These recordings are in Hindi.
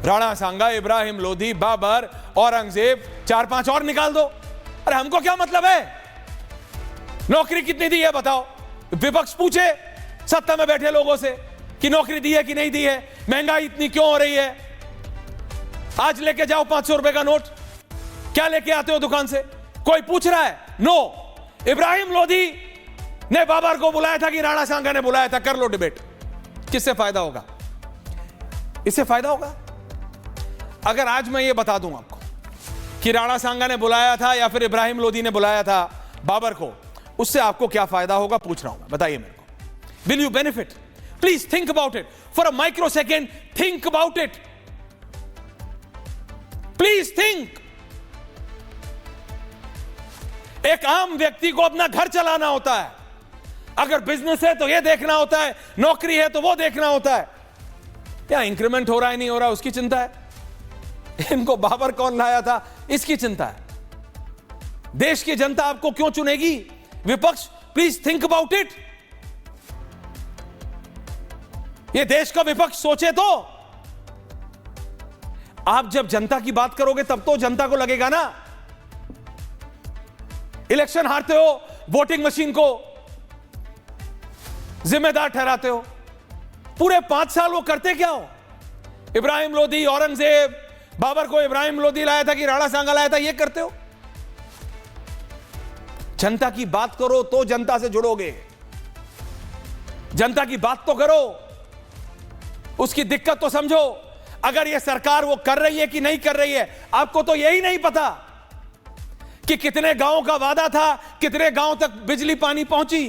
राणा सांगा, इब्राहिम लोधी, बाबर, औरंगजेब, 4-5 और निकाल दो। अरे हमको क्या मतलब है? नौकरी कितनी दी है बताओ। विपक्ष पूछे सत्ता में बैठे लोगों से कि नौकरी दी है कि नहीं दी है, महंगाई इतनी क्यों हो रही है। आज लेके जाओ 500 रुपए का नोट, क्या लेके आते हो दुकान से? कोई पूछ रहा है? नो। इब्राहिम लोधी ने बाबर को बुलाया था कि राणा सांगा ने बुलाया था? कर लो डिबेट। किससे फायदा होगा? इससे फायदा होगा अगर आज मैं ये बता दूं आपको कि राणा सांगा ने बुलाया था या फिर इब्राहिम लोधी ने बुलाया था बाबर को, उससे आपको क्या फायदा होगा पूछ रहा हूं मैं, बताइए मेरे को। Will you benefit? Please think about it for a micro second. Think about it, please think. एक आम व्यक्ति को अपना घर चलाना होता है, अगर बिजनेस है तो यह देखना होता है, नौकरी है तो वो देखना होता है। क्या इंक्रीमेंट हो रहा है नहीं हो रहा उसकी चिंता है, इनको बाबर कौन लाया था इसकी चिंता है। देश की जनता आपको क्यों चुनेगी? विपक्ष, प्लीज थिंक अबाउट इट। ये देश का विपक्ष सोचे तो। आप जब जनता की बात करोगे तब तो जनता को लगेगा ना। इलेक्शन हारते हो, वोटिंग मशीन को जिम्मेदार ठहराते हो। पूरे 5 साल वो करते क्या हो? इब्राहिम लोधी, औरंगजेब, बाबर को इब्राहिम लोधी लाया था कि राणा सांगा लाया था, ये करते हो। जनता की बात करो तो जनता से जुड़ोगे। जनता की बात तो करो, उसकी दिक्कत तो समझो। अगर यह सरकार वो कर रही है कि नहीं कर रही है, आपको तो यही नहीं पता कि कितने गांवों का वादा था, कितने गांव तक बिजली पानी पहुंची।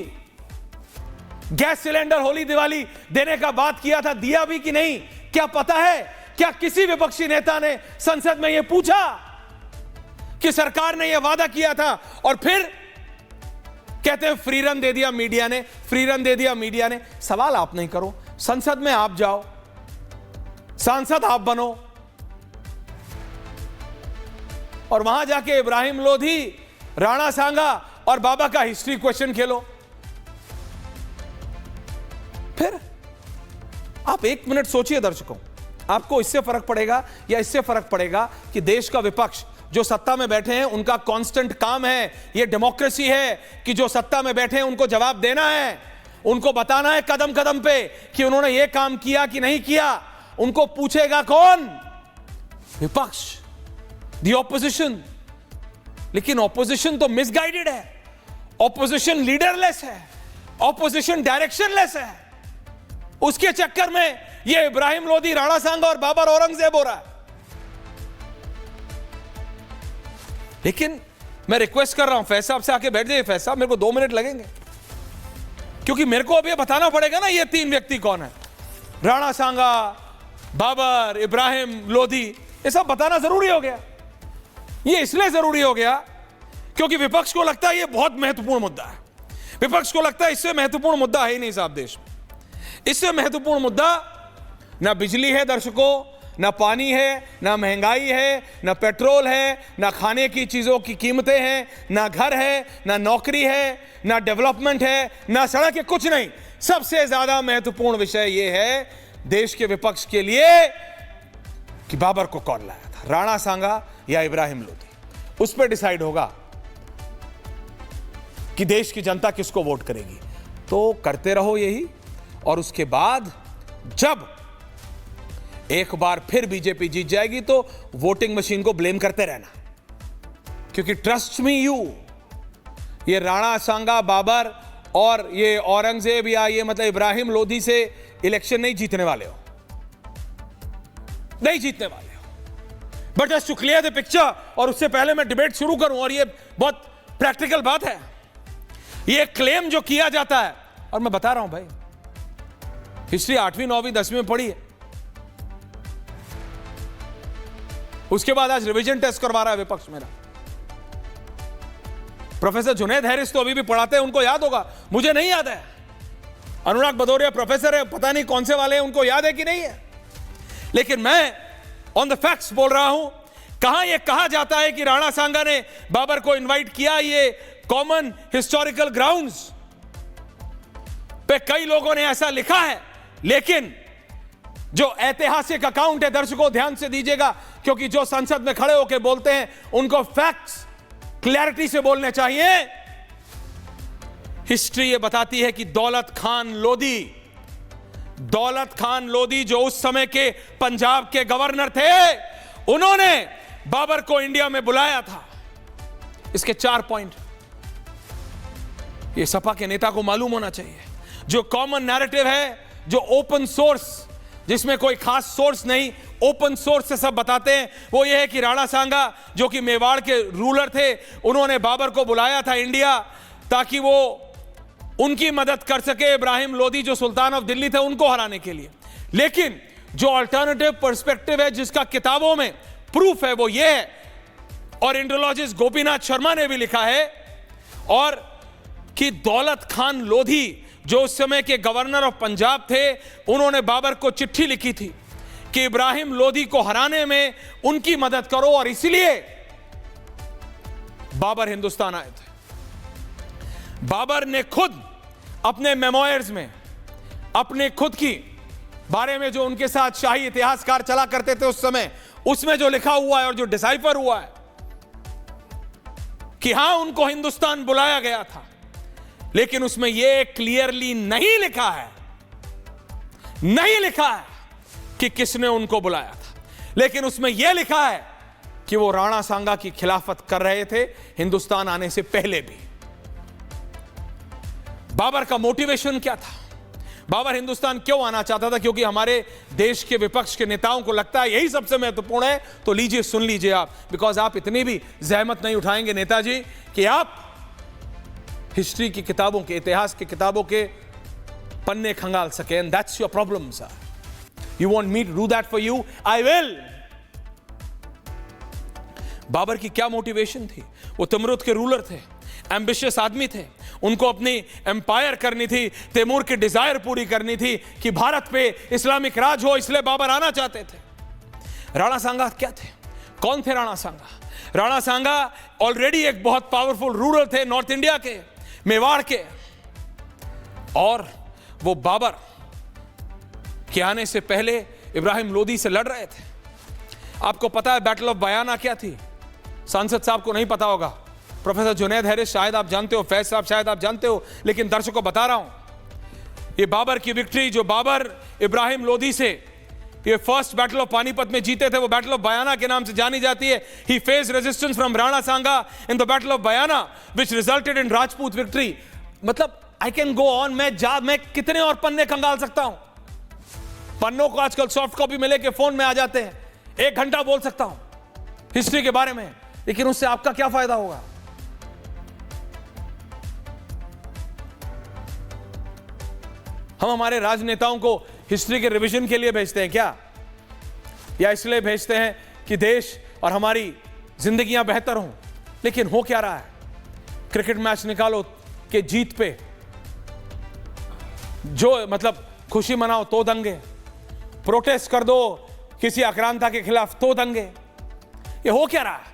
गैस सिलेंडर होली दिवाली देने का बात किया था, दिया भी कि नहीं, क्या पता है? क्या किसी विपक्षी नेता ने संसद में यह पूछा कि सरकार ने यह वादा किया था और फिर कहते हैं फ्री रन दे दिया मीडिया ने, फ्री रन दे दिया मीडिया ने। सवाल आप नहीं करो, संसद में आप जाओ, सांसद आप बनो और वहां जाके इब्राहिम लोधी, राणा सांगा और बाबा का हिस्ट्री क्वेश्चन खेलो। फिर आप 1 मिनट सोचिए दर्शकों, आपको इससे फर्क पड़ेगा या इससे फर्क पड़ेगा कि देश का विपक्ष जो सत्ता में बैठे हैं उनका कांस्टेंट काम है, ये डेमोक्रेसी है कि जो सत्ता में बैठे हैं उनको जवाब देना है, उनको बताना है कदम कदम पे कि उन्होंने ये काम किया कि नहीं किया। उनको पूछेगा कौन? विपक्ष, द ऑपोजिशन। लेकिन ऑपोजिशन तो मिसगाइडेड है, ऑपोजिशन लीडरलेस है, ऑपोजिशन डायरेक्शनलेस है। उसके चक्कर में ये इब्राहिम लोधी, राणा सांगा और बाबर औरंगजेब हो रहा है। लेकिन मैं रिक्वेस्ट कर रहा हूं फैज साहब से, आके बैठ जाइए फैज साहब, मेरे को 2 मिनट लगेंगे क्योंकि मेरे को अब ये बताना पड़ेगा ना ये 3 व्यक्ति कौन है। राणा सांगा, बाबर, इब्राहिम लोधी, ये सब बताना जरूरी हो गया। ये इसलिए जरूरी हो गया क्योंकि विपक्ष को लगता है ये बहुत महत्वपूर्ण मुद्दा है। विपक्ष को लगता है इससे महत्वपूर्ण मुद्दा है ही नहीं साहब देश में। इससे महत्वपूर्ण मुद्दा ना बिजली है दर्शकों, ना पानी है, ना महंगाई है, ना पेट्रोल है, ना खाने की चीजों की कीमतें हैं, ना घर है, ना नौकरी है, ना डेवलपमेंट है, ना सड़क है, कुछ नहीं। सबसे ज्यादा महत्वपूर्ण विषय यह है देश के विपक्ष के लिए कि बाबर को कौन लाया था, राणा सांगा या इब्राहिम लोधी। उस पर डिसाइड होगा कि देश की जनता किसको वोट करेगी। तो करते रहो यही, और उसके बाद जब एक बार फिर बीजेपी जीत जाएगी तो वोटिंग मशीन को ब्लेम करते रहना, क्योंकि ट्रस्ट मी यू, ये राणा सांगा, बाबर और ये औरंगजेब या ये मतलब इब्राहिम लोधी से इलेक्शन नहीं जीतने वाले हो, नहीं जीतने वाले हो। But just to clear the picture, और उससे पहले मैं डिबेट शुरू करूं, और ये बहुत प्रैक्टिकल बात है, ये क्लेम जो किया जाता है, और मैं बता रहा हूं भाई, हिस्ट्री 8वीं 9वीं 10वीं में पढ़ी है, उसके बाद आज रिवीजन टेस्ट करवा रहा है विपक्ष मेरा। प्रोफेसर जुनैद हैरिस तो अभी भी पढ़ाते हैं, उनको याद होगा, मुझे नहीं याद है। अनुराग भदौरिया प्रोफेसर है, पता नहीं कौन से वाले हैं, उनको याद है कि नहीं है। लेकिन मैं ऑन द फैक्ट्स बोल रहा हूं। कहां यह कहा जाता है कि राणा सांगा ने बाबर को इनवाइट किया, ये कॉमन हिस्टोरिकल ग्राउंड्स पे कई लोगों ने ऐसा लिखा है, लेकिन जो ऐतिहासिक अकाउंट है, दर्शकों ध्यान से दीजिएगा, क्योंकि जो संसद में खड़े होकर बोलते हैं उनको फैक्ट्स क्लैरिटी से बोलने चाहिए। हिस्ट्री ये बताती है कि दौलत खान लोधी जो उस समय के पंजाब के गवर्नर थे, उन्होंने बाबर को इंडिया में बुलाया था। इसके 4 पॉइंट ये सपा के नेता को मालूम होना चाहिए। जो कॉमन नैरेटिव है, जो ओपन सोर्स, जिसमें कोई खास सोर्स नहीं, ओपन सोर्स से सब बताते हैं, वो ये है कि राणा सांगा जो कि मेवाड़ के रूलर थे, उन्होंने बाबर को बुलाया था इंडिया ताकि वो उनकी मदद कर सके, इब्राहिम लोधी जो सुल्तान ऑफ दिल्ली थे उनको हराने के लिए। लेकिन जो अल्टरनेटिव पर्सपेक्टिव है, जिसका किताबों में प्रूफ है, वो ये है, और इंडोलॉजिस्ट गोपीनाथ शर्मा ने भी लिखा है, और कि दौलत खान लोधी जो उस समय के गवर्नर ऑफ पंजाब थे, उन्होंने बाबर को चिट्ठी लिखी थी कि इब्राहिम लोधी को हराने में उनकी मदद करो, और इसलिए बाबर हिंदुस्तान आए थे। बाबर ने खुद अपने मेमोयर्स में अपने खुद की बारे में, जो उनके साथ शाही इतिहासकार चला करते थे उस समय, उसमें जो लिखा हुआ है और जो डिसाइफर हुआ है कि हां उनको हिंदुस्तान बुलाया गया था, लेकिन उसमें यह क्लियरली नहीं लिखा है कि किसने उनको बुलाया था, लेकिन उसमें यह लिखा है कि वो राणा सांगा की खिलाफत कर रहे थे हिंदुस्तान आने से पहले भी। बाबर का मोटिवेशन क्या था? बाबर हिंदुस्तान क्यों आना चाहता था? क्योंकि हमारे देश के विपक्ष के नेताओं को लगता है यही सबसे महत्वपूर्ण है। तो लीजिए, सुन लीजिए आप, बिकॉज आप इतनी भी जहमत नहीं उठाएंगे नेताजी कि आप हिस्ट्री की किताबों के, इतिहास की किताबों के पन्ने खंगाल सके। And that's your problem sir. You want me to do that for you, I will. Babar की क्या मोटिवेशन थी? वो तिमरुद के रूलर थे, एम्बिशियस आदमी थे, उनको अपनी एम्पायर करनी थी, तैमूर की डिजायर पूरी करनी थी कि भारत पे इस्लामिक राज हो, इसलिए बाबर आना चाहते थे। राणा सांगा क्या थे? कौन थे राणा सांगा? राणा सांगा ऑलरेडी एक बहुत पावरफुल रूलर थे नॉर्थ इंडिया के, मेवाड़ के, और वो बाबर के आने से पहले इब्राहिम लोधी से लड़ रहे थे। आपको पता है बैटल ऑफ बयाना क्या थी? सांसद साहब को नहीं पता होगा, प्रोफेसर जुनैद हैरिस शायद आप जानते हो, फैज साहब शायद आप जानते हो, लेकिन दर्शकों को बता रहा हूं, ये बाबर की विक्ट्री जो बाबर इब्राहिम लोधी से ये फर्स्ट बैटल ऑफ पानीपत में जीते थे, वो बैटल ऑफ बयाना के नाम से जानी जाती है। He face resistance from Rana Sanga in the battle of Bayana which resulted in Rajput victory. मतलब आई कैन गो ऑन, मैं कितने और पन्ने कंगाल सकता हूं। पन्नों को आजकल सॉफ्ट कॉपी में लेके फोन में आ जाते हैं, 1 घंटा बोल सकता हूं हिस्ट्री के बारे में, लेकिन उससे आपका क्या फायदा होगा? हम हमारे राजनेताओं को हिस्ट्री के रिवीजन के लिए भेजते हैं क्या, या इसलिए भेजते हैं कि देश और हमारी जिंदगियां बेहतर हों? लेकिन हो क्या रहा है? क्रिकेट मैच निकालो के जीत पे जो मतलब खुशी मनाओ तो दंगे, प्रोटेस्ट कर दो किसी आक्रांता के खिलाफ तो दंगे। ये हो क्या रहा है?